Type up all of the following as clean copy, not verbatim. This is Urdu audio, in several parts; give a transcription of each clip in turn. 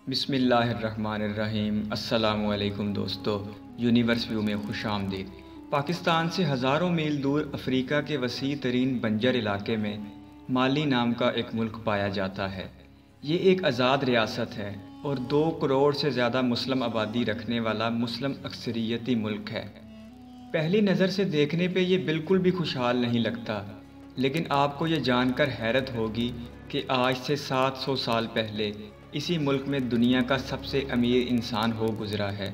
بسم اللہ الرحمن الرحیم۔ السلام علیکم دوستو، یونیورس ویو میں خوش آمدید۔ پاکستان سے ہزاروں میل دور افریقہ کے وسیع ترین بنجر علاقے میں مالی نام کا ایک ملک پایا جاتا ہے۔ یہ ایک آزاد ریاست ہے اور 2 کروڑ سے زیادہ مسلم آبادی رکھنے والا مسلم اکثریتی ملک ہے۔ پہلی نظر سے دیکھنے پہ یہ بالکل بھی خوشحال نہیں لگتا، لیکن آپ کو یہ جان کر حیرت ہوگی کہ آج سے 700 سال پہلے اسی ملک میں دنیا کا سب سے امیر انسان ہو گزرا ہے۔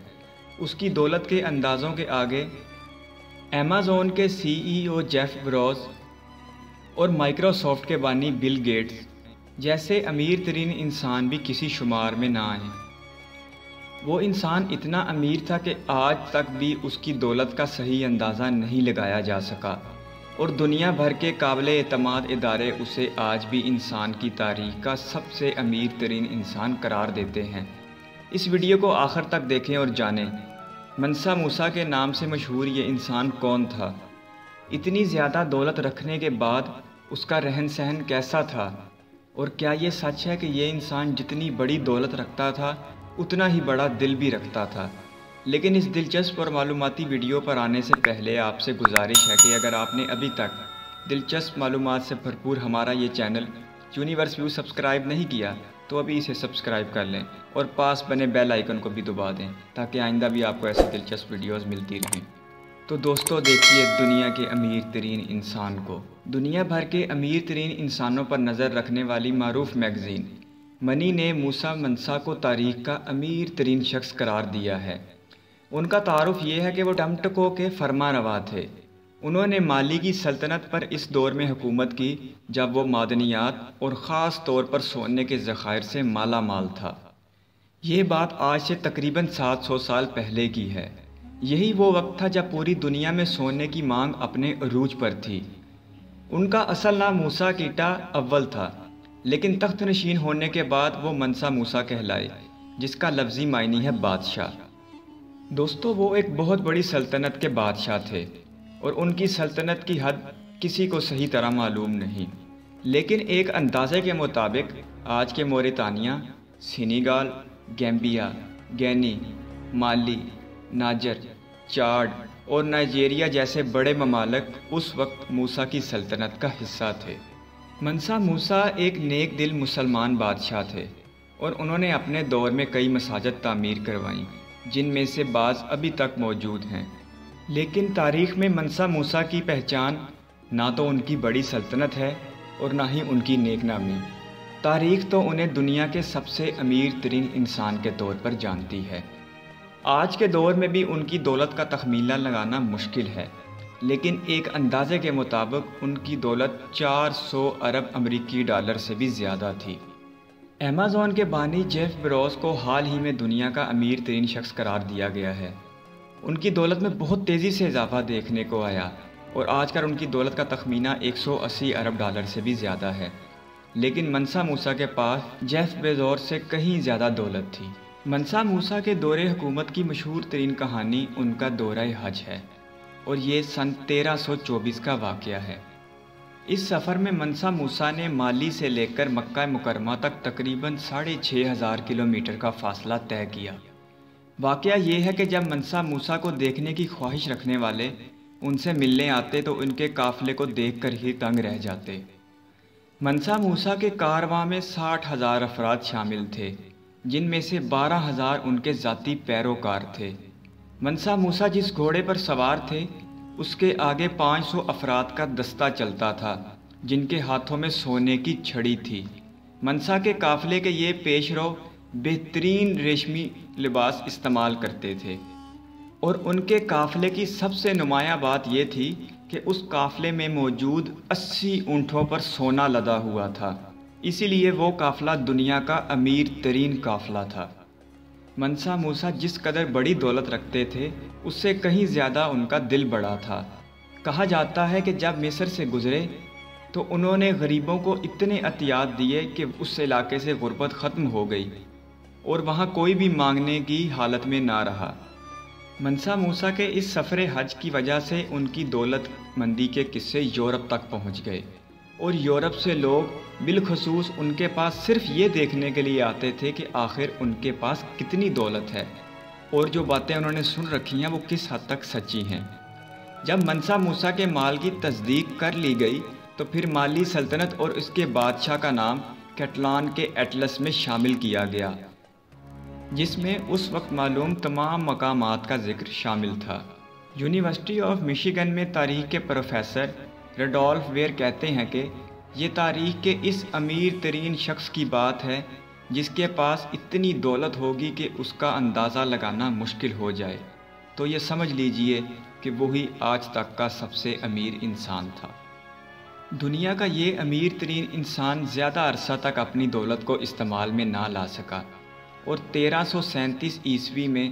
اس کی دولت کے اندازوں کے آگے ایمیزون کے CEO جیف بیزوس اور مائیکروسافٹ کے بانی بل گیٹس جیسے امیر ترین انسان بھی کسی شمار میں نہ آئیں۔ وہ انسان اتنا امیر تھا کہ آج تک بھی اس کی دولت کا صحیح اندازہ نہیں لگایا جا سکا، اور دنیا بھر کے قابل اعتماد ادارے اسے آج بھی انسان کی تاریخ کا سب سے امیر ترین انسان قرار دیتے ہیں۔ اس ویڈیو کو آخر تک دیکھیں اور جانیں منسا موسیٰ کے نام سے مشہور یہ انسان کون تھا، اتنی زیادہ دولت رکھنے کے بعد اس کا رہن سہن کیسا تھا، اور کیا یہ سچ ہے کہ یہ انسان جتنی بڑی دولت رکھتا تھا اتنا ہی بڑا دل بھی رکھتا تھا۔ لیکن اس دلچسپ اور معلوماتی ویڈیو پر آنے سے پہلے آپ سے گزارش ہے کہ اگر آپ نے ابھی تک دلچسپ معلومات سے بھرپور ہمارا یہ چینل یونیورس ویو سبسکرائب نہیں کیا تو ابھی اسے سبسکرائب کر لیں اور پاس بنے بیل آئیکن کو بھی دبا دیں تاکہ آئندہ بھی آپ کو ایسی دلچسپ ویڈیوز ملتی رہیں۔ تو دوستو دیکھیے دنیا کے امیر ترین انسان کو۔ دنیا بھر کے امیر ترین انسانوں پر نظر رکھنے والی معروف میگزین منی نے موسیٰ منسا کو تاریخ کا امیر ترین شخص قرار دیا ہے۔ ان کا تعارف یہ ہے کہ وہ ٹمٹکو کے فرما روا تھے۔ انہوں نے مالی کی سلطنت پر اس دور میں حکومت کی جب وہ معدنیات اور خاص طور پر سونے کے ذخائر سے مالا مال تھا۔ یہ بات آج سے تقریباً 700 سال پہلے کی ہے۔ یہی وہ وقت تھا جب پوری دنیا میں سونے کی مانگ اپنے عروج پر تھی۔ ان کا اصل نام موسیٰ کیٹا اول تھا، لیکن تخت نشین ہونے کے بعد وہ منسا موسیٰ کہلائے، جس کا لفظی معنی ہے بادشاہ۔ دوستو وہ ایک بہت بڑی سلطنت کے بادشاہ تھے اور ان کی سلطنت کی حد کسی کو صحیح طرح معلوم نہیں، لیکن ایک اندازے کے مطابق آج کے موریتانیہ، سینیگال، گیمبیا، گینی، مالی، ناجر، چاڈ اور نائجیریا جیسے بڑے ممالک اس وقت موسیٰ کی سلطنت کا حصہ تھے۔ منسا موسیٰ ایک نیک دل مسلمان بادشاہ تھے اور انہوں نے اپنے دور میں کئی مساجد تعمیر کروائیں، جن میں سے بعض ابھی تک موجود ہیں۔ لیکن تاریخ میں منسا موسیٰ کی پہچان نہ تو ان کی بڑی سلطنت ہے اور نہ ہی ان کی نیک نامی۔ تاریخ تو انہیں دنیا کے سب سے امیر ترین انسان کے طور پر جانتی ہے۔ آج کے دور میں بھی ان کی دولت کا تخمینہ لگانا مشکل ہے، لیکن ایک اندازے کے مطابق ان کی دولت 400 ارب امریکی ڈالر سے بھی زیادہ تھی۔ ایمیزون کے بانی جیف بیزوس کو حال ہی میں دنیا کا امیر ترین شخص قرار دیا گیا ہے۔ ان کی دولت میں بہت تیزی سے اضافہ دیکھنے کو آیا اور آج کل ان کی دولت کا تخمینہ 180 ارب ڈالر سے بھی زیادہ ہے، لیکن منسا موسیٰ کے پاس جیف بیزوس سے کہیں زیادہ دولت تھی۔ منسا موسیٰ کے دور حکومت کی مشہور ترین کہانی ان کا دورہ حج ہے اور یہ سن 1324 کا واقعہ ہے۔ اس سفر میں منسا موسیٰ نے مالی سے لے کر مکہ مکرمہ تک تقریباً 6500 کلومیٹر کا فاصلہ طے کیا۔ واقعہ یہ ہے کہ جب منسا موسیٰ کو دیکھنے کی خواہش رکھنے والے ان سے ملنے آتے تو ان کے قافلے کو دیکھ کر ہی دنگ رہ جاتے۔ منسا موسیٰ کے کارواں میں 60,000 افراد شامل تھے، جن میں سے 12,000 ان کے ذاتی پیروکار تھے۔ منسا موسیٰ جس گھوڑے پر سوار تھے اس کے آگے 500 افراد کا دستہ چلتا تھا، جن کے ہاتھوں میں سونے کی چھڑی تھی۔ منسا کے قافلے کے یہ پیش رو بہترین ریشمی لباس استعمال کرتے تھے، اور ان کے قافلے کی سب سے نمایاں بات یہ تھی کہ اس قافلے میں موجود 80 اونٹوں پر سونا لدا ہوا تھا، اسی لیے وہ قافلہ دنیا کا امیر ترین قافلہ تھا۔ منسا موسیٰ جس قدر بڑی دولت رکھتے تھے اس سے کہیں زیادہ ان کا دل بڑا تھا۔ کہا جاتا ہے کہ جب مصر سے گزرے تو انہوں نے غریبوں کو اتنے عطیات دیے کہ اس علاقے سے غربت ختم ہو گئی اور وہاں کوئی بھی مانگنے کی حالت میں نہ رہا۔ منسا موسیٰ کے اس سفر حج کی وجہ سے ان کی دولت مندی کے قصے یورپ تک پہنچ گئے اور یورپ سے لوگ بالخصوص ان کے پاس صرف یہ دیکھنے کے لیے آتے تھے کہ آخر ان کے پاس کتنی دولت ہے اور جو باتیں انہوں نے سن رکھی ہیں وہ کس حد تک سچی ہیں۔ جب منسا موسیٰ کے مال کی تصدیق کر لی گئی تو پھر مالی سلطنت اور اس کے بادشاہ کا نام کیٹلان کے ایٹلس میں شامل کیا گیا، جس میں اس وقت معلوم تمام مقامات کا ذکر شامل تھا۔ یونیورسٹی آف میشیگن میں تاریخ کے پروفیسر رڈولف ویر کہتے ہیں کہ یہ تاریخ کے اس امیر ترین شخص کی بات ہے جس کے پاس اتنی دولت ہوگی کہ اس کا اندازہ لگانا مشکل ہو جائے، تو یہ سمجھ لیجئے کہ وہی آج تک کا سب سے امیر انسان تھا۔ دنیا کا یہ امیر ترین انسان زیادہ عرصہ تک اپنی دولت کو استعمال میں نہ لا سکا اور 1337 عیسوی میں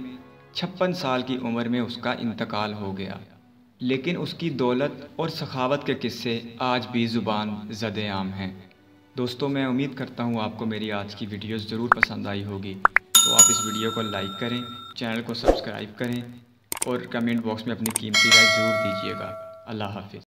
56 سال کی عمر میں اس کا انتقال ہو گیا، لیکن اس کی دولت اور سخاوت کے قصے آج بھی زبان زد عام ہیں۔ دوستو، میں امید کرتا ہوں آپ کو میری آج کی ویڈیوز ضرور پسند آئی ہوگی، تو آپ اس ویڈیو کو لائک کریں، چینل کو سبسکرائب کریں اور کمنٹ باکس میں اپنی قیمتی رائے ضرور دیجیے گا۔ اللہ حافظ۔